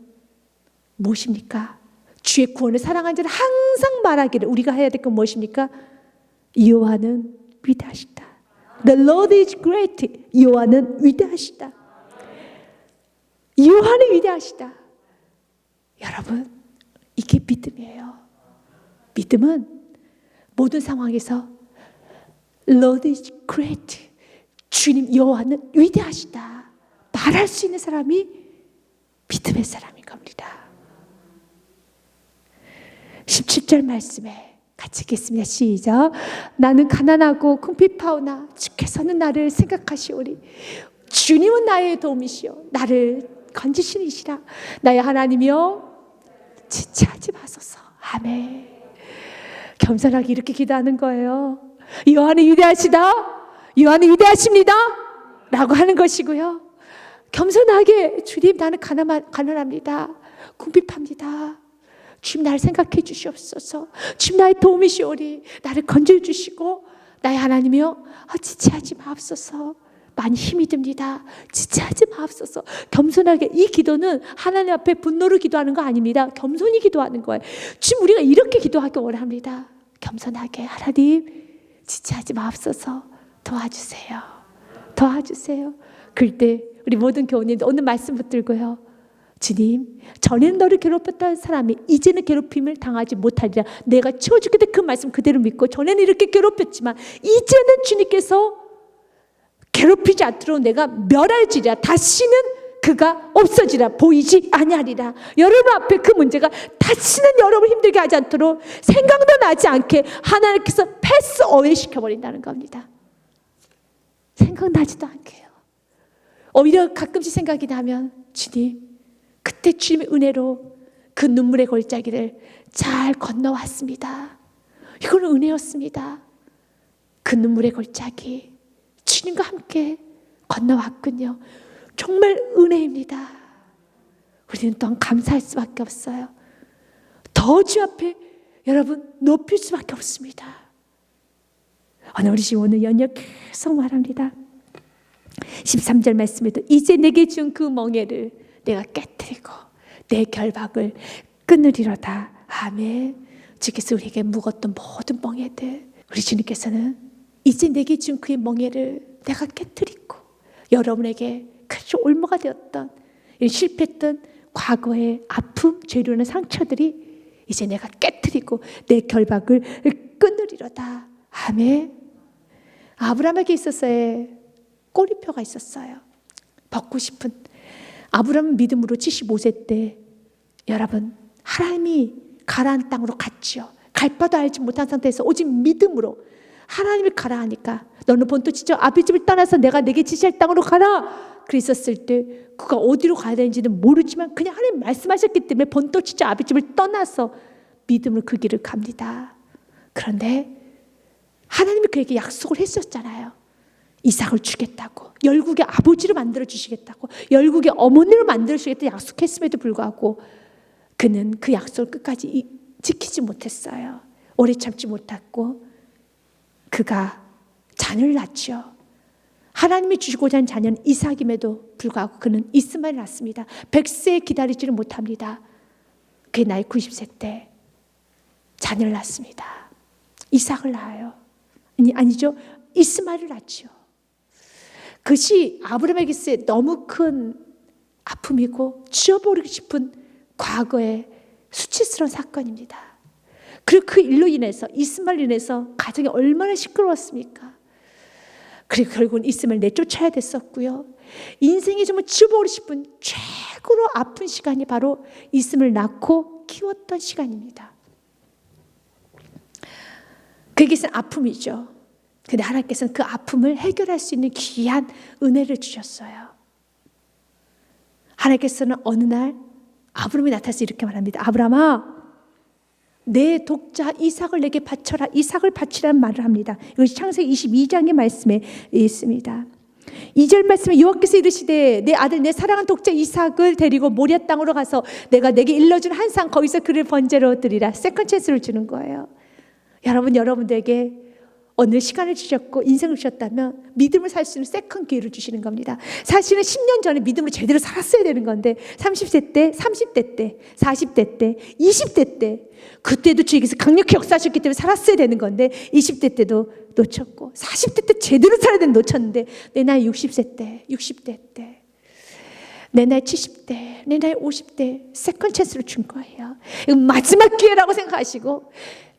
무엇입니까? 주의 구원을 사랑하는 자는 항상 말하기를, 우리가 해야 될 건 무엇입니까? 여호와는 위대하시다. The Lord is great. 여호와는 위대하시다. 여호와는 위대하시다. 여러분, 이게 믿음이에요. 믿음은 모든 상황에서 Lord is great. 주님 여호와는 위대하시다 말할 수 있는 사람이 믿음의 사람인 겁니다. 17절 말씀에 같이 읽겠습니다. 시작. 나는 가난하고 궁핍하오나 주께서는 나를 생각하시오리. 주님은 나의 도움이시오 나를 건지시니시라. 나의 하나님이여 지체하지 마소서. 아멘. 겸손하게 이렇게 기도하는 거예요. 여호와는 위대하시다, 여호와는 위대하십니다 라고 하는 것이고요. 겸손하게 주님 나는 가난합니다, 궁핍합니다, 주님 나를 생각해 주시옵소서. 주님 나의 도움이시오리. 나를 건져주시고 나의 하나님이여 지체하지 마옵소서. 많이 힘이 듭니다. 지체하지 마옵소서. 겸손하게. 이 기도는 하나님 앞에 분노로 기도하는 거 아닙니다. 겸손히 기도하는 거예요. 지금 우리가 이렇게 기도하기 원합니다. 겸손하게. 하나님 지체하지 마옵소서. 도와주세요. 도와주세요. 그때 우리 모든 교우님들 오늘 말씀 붙들고요. 주님, 전에는 너를 괴롭혔던 사람이 이제는 괴롭힘을 당하지 못하리라. 내가 치워주겠다. 그 말씀 그대로 믿고, 전에는 이렇게 괴롭혔지만 이제는 주님께서 괴롭히지 않도록 내가 멸할지라. 다시는 그가 없어지라. 보이지 아니하리라. 여러분 앞에 그 문제가 다시는 여러분 힘들게 하지 않도록, 생각도 나지 않게 하나님께서 패스 어웨이 시켜버린다는 겁니다. 생각나지도 않게요. 오히려 가끔씩 생각이 나면 주님, 그때 주님의 은혜로 그 눈물의 골짜기를 잘 건너왔습니다. 이건 은혜였습니다. 그 눈물의 골짜기 주님과 함께 건너왔군요. 정말 은혜입니다. 우리는 또한 감사할 수밖에 없어요. 더 주 앞에 여러분 높일 수밖에 없습니다. 오늘 우리 지금 오늘 연역 계속 말합니다. 13절 말씀에도 이제 내게 준 그 멍에를 내가 깨뜨리고 내 결박을 끊으리로다. 아멘. 주께서 우리에게 묵었던 모든 멍에들, 우리 주님께서는 이제 내게 준 그의 멍에를 내가 깨뜨리고 여러분에게 그렇게 올무가 되었던 실패했던 과거의 아픔, 죄로는 상처들이 이제 내가 깨뜨리고 내 결박을 끊으리로다. 아멘. 아브라함에게 있었어요. 꼬리표가 있었어요. 벗고 싶은. 아브라함은 믿음으로 75세 때 여러분 하나님이 가라한 땅으로 갔지요. 갈 바도 알지 못한 상태에서 오직 믿음으로 하나님이 가라 하니까 너는 본토 지쳐 아비 집을 떠나서 내가 내게 지시할 땅으로 가라. 그랬었을 때 그가 어디로 가야 되는지는 모르지만 그냥 하나님 말씀하셨기 때문에 본토 지쳐 아비 집을 떠나서 믿음으로 그 길을 갑니다. 그런데 하나님이 그에게 약속을 했었잖아요. 이삭을 주겠다고, 열국의 아버지로 만들어 주시겠다고, 열국의 어머니로 만들어 주시겠다고 약속했음에도 불구하고 그는 그 약속을 끝까지 지키지 못했어요. 오래 참지 못했고 그가 자녀를 낳죠. 하나님이 주시고자 한 자녀는 이삭임에도 불구하고 그는 이스마엘을 낳습니다. 100세 기다리지를 못합니다. 그의 나이 90세 때 자녀를 낳습니다. 이삭을 낳아요. 아니죠. 이스마엘을 낳죠. 그것이 아브라함에게 있어 너무 큰 아픔이고 지워버리고 싶은 과거의 수치스러운 사건입니다. 그리고 그 일로 인해서 이스마엘로 인해서 가정이 얼마나 시끄러웠습니까? 그리고 결국은 이스마엘 내쫓아야 됐었고요. 인생이 정말 지워버리고 싶은 최고로 아픈 시간이 바로 이스마엘 낳고 키웠던 시간입니다. 그에게서는 아픔이죠. 그런데 하나님께서는 그 아픔을 해결할 수 있는 귀한 은혜를 주셨어요. 하나님께서는 어느 날 아브라함이 나타나서 이렇게 말합니다. 아브라함아, 내 독자 이삭을 내게 바쳐라. 이삭을 바치라는 말을 합니다. 이것이 창세기 22장의 말씀에 있습니다. 2절 말씀에 여호와께서 이르시되 내 아들 내 사랑한 독자 이삭을 데리고 모리아 땅으로 가서 내가 내게 일러준 한 산 거기서 그를 번제로 드리라. 세컨 찬스를 주는 거예요. 여러분들에게 어느 시간을 주셨고 인생을 주셨다면 믿음을 살 수 있는 세컨 기회를 주시는 겁니다. 사실은 10년 전에 믿음으로 제대로 살았어야 되는 건데 30세 때, 30대 때, 40대 때, 20대 때 그때도 주님께서 강력히 역사하셨기 때문에 살았어야 되는 건데 20대 때도 놓쳤고 40대 때 제대로 살아야 되는 놓쳤는데 내 나이 60세 때, 60대 때, 내 나이 70대, 내 나이 50대 세컨 찬스를 준 거예요. 이건 마지막 기회라고 생각하시고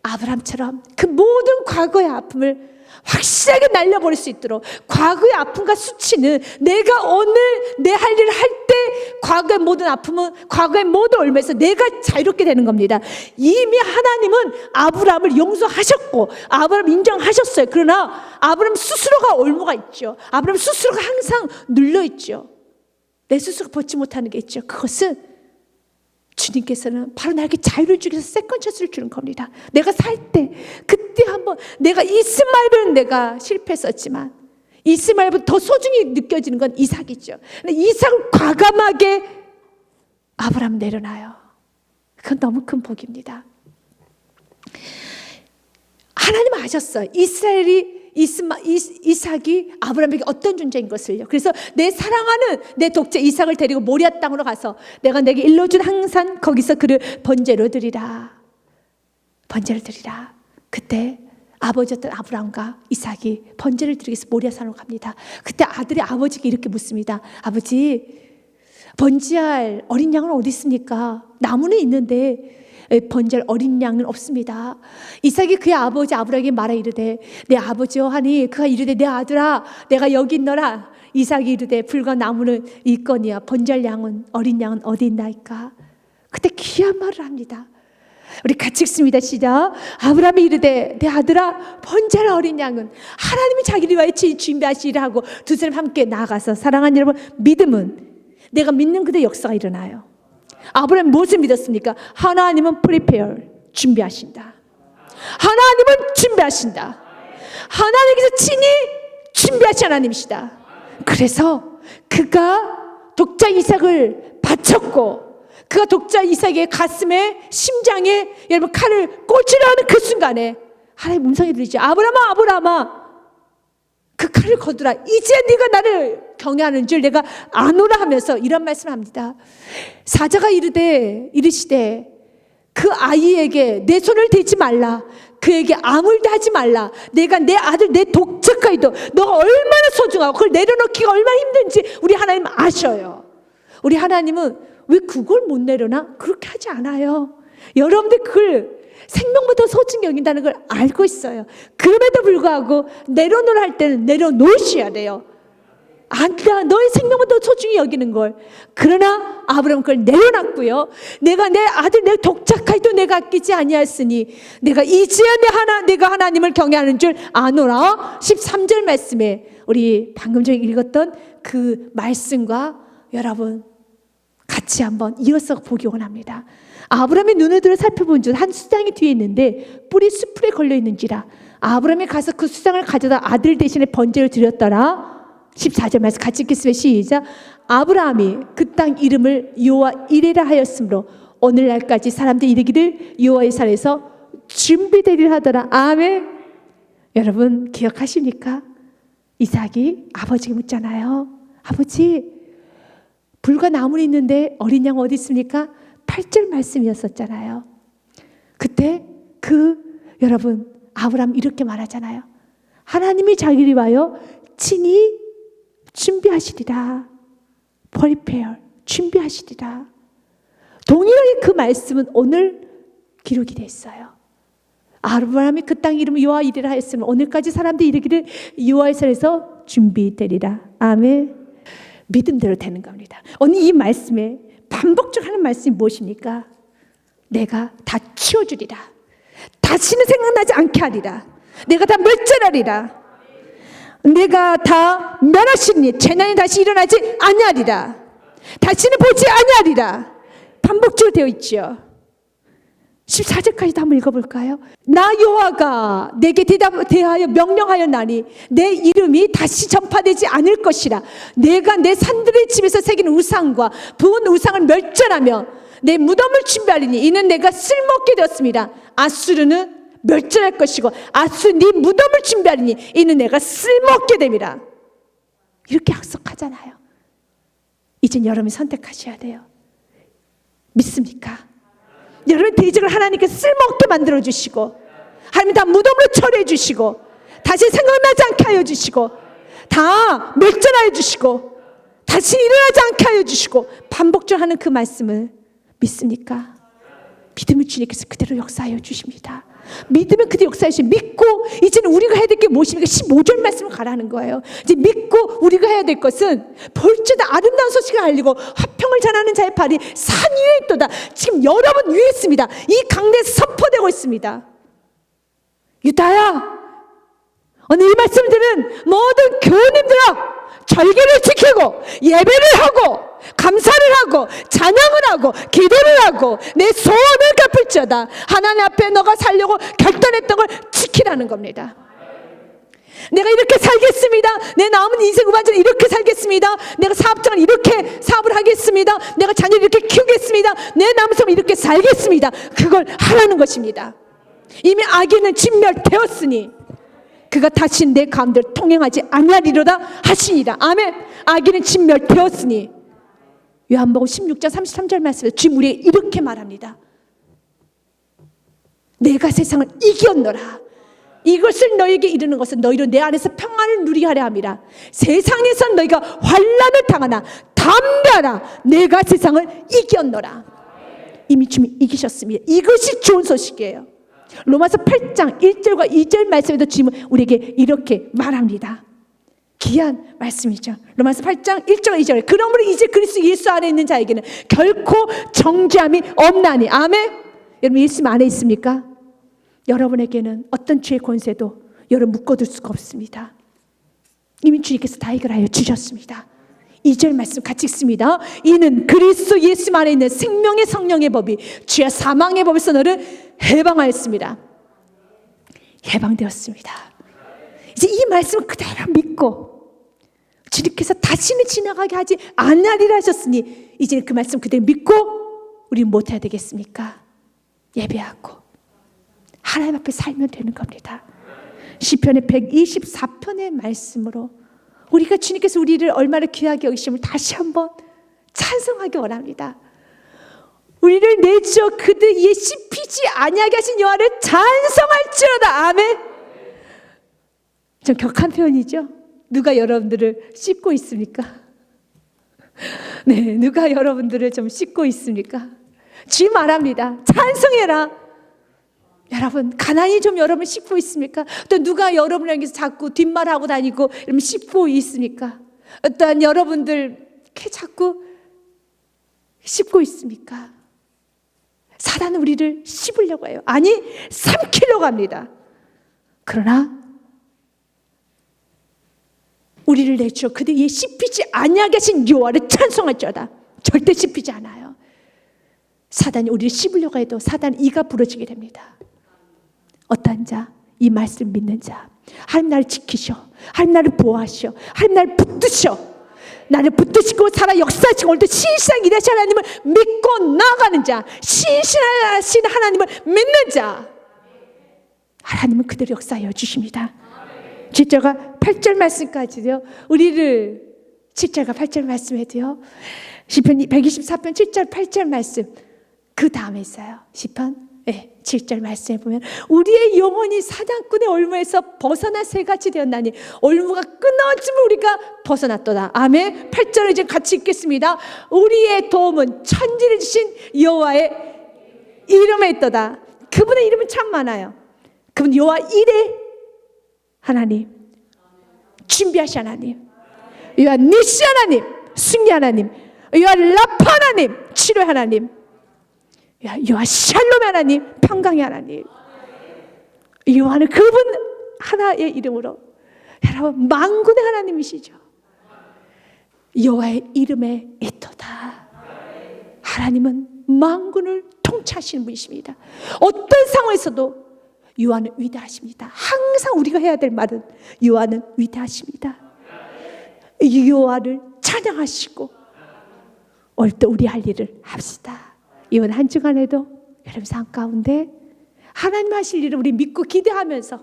아브라함처럼 그 모든 과거의 아픔을 확실하게 날려버릴 수 있도록 과거의 아픔과 수치는 내가 오늘 내 할 일을 할 때 과거의 모든 아픔은 과거의 모든 올매에서 내가 자유롭게 되는 겁니다. 이미 하나님은 아브라함을 용서하셨고 아브라함 인정하셨어요. 그러나 아브라함 스스로가 올무가 있죠. 아브라함 스스로가 항상 눌려있죠. 내 스스로가 벗지 못하는 게 있죠. 그것은 주님께서는 바로 나에게 자유를 주기 위해서 세컨 찬스를 주는 겁니다. 내가 살 때 그때 한번 내가 이스마엘은 내가 실패했었지만 이스마엘보다 더 소중히 느껴지는 건 이삭이죠. 근데 이삭을 과감하게 아브라함 내려놔요. 그건 너무 큰 복입니다. 하나님은 아셨어요. 이삭이 아브라함에게 어떤 존재인 것을요. 그래서 내 사랑하는 내 독자 이삭을 데리고 모리아 땅으로 가서 내가 내게 일러준 항상 거기서 그를 번제로 드리라. 번제를 드리라. 그때 아버지였던 아브라함과 이삭이 번제를 드리기 위해서 모리아 산으로 갑니다. 그때 아들이 아버지께 이렇게 묻습니다. 아버지, 번제할 어린 양은 어디 있습니까? 나무는 있는데 번제할 어린 양은 없습니다. 이삭이 그의 아버지 아브라함에게 말하 이르되 내 아버지여 하니 그가 이르되 내 아들아 내가 여기 있노라. 이삭이 이르되 불과 나무는 있거니와 번제할 양은 어린 양은 어디 있나이까. 그때 귀한 말을 합니다. 우리 같이 읽습니다. 시작. 아브라함이 이르되 내 아들아 번제할 어린 양은 하나님이 자기를 위하여 준비하시리라 하고 두 사람 함께 나아가서 사랑하는 여러분, 믿음은 내가 믿는 그대의 역사가 일어나요. 아브라함이 무엇을 믿었습니까? 하나님은 prepare, 준비하신다. 하나님은 준비하신다. 하나님께서 친히 준비하신 하나님이시다. 그래서 그가 독자 이삭을 바쳤고 그가 독자 이삭의 가슴에 심장에 여러분 칼을 꽂으려 하는 그 순간에 하나님의 음성이 들리죠. 아브라함아 아브라함아 그 칼을 거두라. 이제 네가 나를 경외하는 줄 내가 아노라 하면서 이런 말씀을 합니다. 사자가 이르시되 그 아이에게 내 손을 대지 말라. 그에게 아무 일도 하지 말라. 내가 내 아들 내 독자까지도 너가 얼마나 소중하고 그걸 내려놓기가 얼마나 힘든지 우리 하나님 아셔요. 우리 하나님은 왜 그걸 못 내려놔? 그렇게 하지 않아요. 여러분들 그걸 생명보다 소중히 여긴다는 걸 알고 있어요. 그럼에도 불구하고 내려놓으라 할 때는 내려놓으셔야 돼요. 아니다, 너의 생명보다 소중히 여기는 걸. 그러나 아브라함은 그걸 내려놨고요. 내가 내 아들 내 독자까지도 내가 아끼지 아니하였으니 내가 이제야 내가 하나님을 경외하는 줄 아노라. 13절 말씀에 우리 방금 전에 읽었던 그 말씀과 여러분 같이 한번 이어서 보기 원합니다. 아브라함의 눈을 들어 살펴본 중 한 수장이 뒤에 있는데 뿔이 수풀에 걸려 있는지라. 아브라함이 가서 그 수장을 가져다 아들 대신에 번제를 드렸더라. 14절 말씀 같이 읽겠습니다. 시작. 아브라함이 그 땅 이름을 여호와 이레라 하였으므로 오늘날까지 사람들이 이르기를 여호와의 산에서 준비되리라 하더라. 아멘. 여러분 기억하십니까? 이삭이 아버지에게 묻잖아요. 아버지, 불과 나물이 있는데 어린 양 어디 있습니까? 8절 말씀이었었잖아요. 그때 여러분 아브라함 이렇게 말하잖아요. 하나님이 자기를 위하여 친히 준비하시리라. prepare, 준비하시리라. 동일하게 그 말씀은 오늘 기록이 되어 있어요. 아브라함이 그 땅 이름을 여호와 이레라 하였으면 오늘까지 사람들이 이르기를 여호와의 산에서 준비되리라. 아멘. 믿음대로 되는 겁니다. 오늘 이 말씀에 반복적으로 하는 말씀이 무엇입니까? 내가 다 치워주리라. 다시는 생각나지 않게 하리라. 내가 다 멸절하리라. 내가 다 멸하시니 재난이 다시 일어나지 아니하리라. 다시는 보지 아니하리라. 반복적으로 되어 있죠. 14절까지도 한번 읽어볼까요? 나 여호와가 내게 대하여 명령하였나니 내 이름이 다시 전파되지 않을 것이라. 내가 내 산들의 집에서 새긴 우상과 부은 우상을 멸절하며 내 무덤을 준비하리니 이는 내가 쓸모없게 되었습니다. 아수르는 멸절할 것이고 아수르 네 무덤을 준비하리니 이는 내가 쓸모없게 됩니다. 이렇게 약속하잖아요. 이젠 여러분이 선택하셔야 돼요. 믿습니까? 여러분 대적을 하나님께서 쓸모없게 만들어주시고 하나님 다 무덤으로 처리해 주시고 다시 생각나지 않게 하여 주시고 다 멸절하여 주시고 다시 일어나지 않게 하여 주시고 반복적으로 하는 그 말씀을 믿습니까? 믿음을 주님께서 그대로 역사하여 주십니다. 믿으면 그대로 역사하여 주시고 믿고 이제는 우리가 해야 될 게 무엇입니까? 15절 말씀을 가라는 거예요. 이제 믿고 우리가 해야 될 것은 볼지어다 아름다운 소식을 알리고 화평을 전하는 자의 발이 산 위에 있도다. 지금 여러분 위에 있습니다. 이 강대에서 선포되고 있습니다. 유다야, 오늘 이 말씀을 들은 모든 교우님들아, 절기를 지키고 예배를 하고 감사를 하고 찬양을 하고 기도를 하고 내 소원을 갚을지어다. 하나님 앞에 너가 살려고 결단했던 걸 지키라는 겁니다. 내가 이렇게 살겠습니다. 내 남은 인생 후반전에 이렇게 살겠습니다. 내가 사업장을 이렇게 사업을 하겠습니다. 내가 자녀를 이렇게 키우겠습니다. 내 남은 삶을 이렇게 살겠습니다. 그걸 하라는 것입니다. 이미 악인은 진멸되었으니 그가 다시 내 가운데를 통행하지 아니하리로다 하시니라. 아멘. 악인은 진멸되었으니. 요한복음 16장 33절 말씀에 주님 우리에게 이렇게 말합니다. 내가 세상을 이겼노라. 이것을 너에게 이르는 것은 너희로 내 안에서 평안을 누리게 하려 함이라. 세상에서 너희가 환난을 당하나 담대하라. 내가 세상을 이겼노라. 이미 주님이 이기셨습니다. 이것이 좋은 소식이에요. 로마서 8장 1절과 2절 말씀에도 주님은 우리에게 이렇게 말합니다. 귀한 말씀이죠. 로마서 8장 1절과 2절. 그러므로 이제 그리스도 예수 안에 있는 자에게는 결코 정죄함이 없나니. 아멘. 여러분 예수 안에 있습니까? 여러분에게는 어떤 죄의 권세도 여러분 묶어둘 수가 없습니다. 이미 주님께서 다 해결하여 주셨습니다. 2절 말씀 같이 읽습니다. 이는 그리스도 예수 안에 있는 생명의 성령의 법이 죄와 사망의 법에서 너를 해방하였습니다. 해방되었습니다. 이제 이 말씀을 그대로 믿고 주님께서 다시는 지나가게 하지 않으리라 하셨으니 이제 그 말씀 그대로 믿고 우리는 못 해야 되겠습니까? 예배하고 하나님 앞에 살면 되는 겁니다. 시편의 124편의 말씀으로 우리가 주님께서 우리를 얼마나 귀하게 여기심을 다시 한번 찬송하기 원합니다. 우리를 내주어 그들 이에 씹히지 아니하게 하신 여호와를 찬송할지어다. 아멘. 좀 격한 표현이죠. 누가 여러분들을 씹고 있습니까? 네, 누가 여러분들을 좀 씹고 있습니까? 주님 말합니다. 찬송해라. 여러분, 가난이 좀 여러분 씹고 있습니까? 또 누가 여러분에게서 자꾸 뒷말하고 다니고 이러면 씹고 있습니까? 어떠한 여러분들 이렇게 자꾸 씹고 있습니까? 사단은 우리를 씹으려고 해요. 아니, 삼키려고 합니다. 그러나 우리를 내주어 그들 이에 씹히지 아니하게 하신 여호와를 찬송할지어다. 절대 씹히지 않아요. 사단이 우리를 씹으려고 해도 사단 이가 부러지게 됩니다. 어떤 자? 이 말씀 믿는 자. 하나님 나를 지키셔. 하나님 나를 보호하셔. 하나님 나를 붙드셔. 나를 붙드시고 살아 역사하시고 오늘도 신실하게 일하신 하나님을 믿고 나아가는 자. 신실하신 하나님을 믿는 자. 하나님은 그대로 역사하여 주십니다. 7절과 8절 말씀까지요. 우리를 7절과 8절 말씀에도요. 시편 124편 7절 8절 말씀 그 다음에 있어요. 시편 7절 말씀에 보면 우리의 영혼이 사냥꾼의 올무에서 벗어나 새같이 되었나니 올무가 끊어지면 우리가 벗어났도다. 아멘. 8절을 이제 같이 읽겠습니다. 우리의 도움은 천지를 주신 여호와의 이름에 있도다. 그분의 이름은 참 많아요. 그분 여호와 이레 하나님, 준비하신 하나님, 여호와 니시 하나님, 승리 하나님, 여호와 라파 하나님, 치료 하나님, 여호와 샬롬 하나님, 평강의 하나님. 여호와는 그분 하나의 이름으로 여러분 만군의 하나님이시죠. 여호와의 이름에 있도다. 하나님은 만군을 통치하시는 분이십니다. 어떤 상황에서도 여호와는 위대하십니다. 항상 우리가 해야 될 말은 여호와는 위대하십니다. 여호와를 찬양하시고 오늘도 우리 할 일을 합시다. 이번 한 주간에도 여러분 삶 가운데 하나님 하실 일을 우리 믿고 기대하면서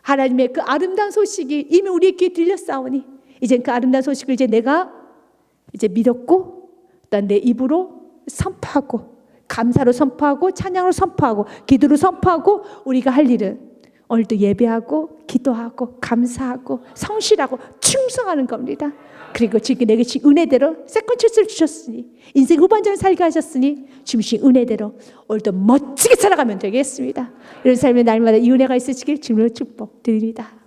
하나님의 그 아름다운 소식이 이미 우리의 귀에 들렸사오니 이제 그 아름다운 소식을 이제 내가 이제 믿었고 또 내 입으로 선포하고 감사로 선포하고 찬양으로 선포하고 기도로 선포하고 우리가 할 일은 오늘도 예배하고 기도하고 감사하고 성실하고 충성하는 겁니다. 그리고 지금 내게 은혜대로 세컨찬스를 주셨으니 인생 후반전을 살게 하셨으니 주신 은혜대로 오늘도 멋지게 살아가면 되겠습니다. 이런 삶의 날마다 이 은혜가 있으시길 주님으로 축복드립니다.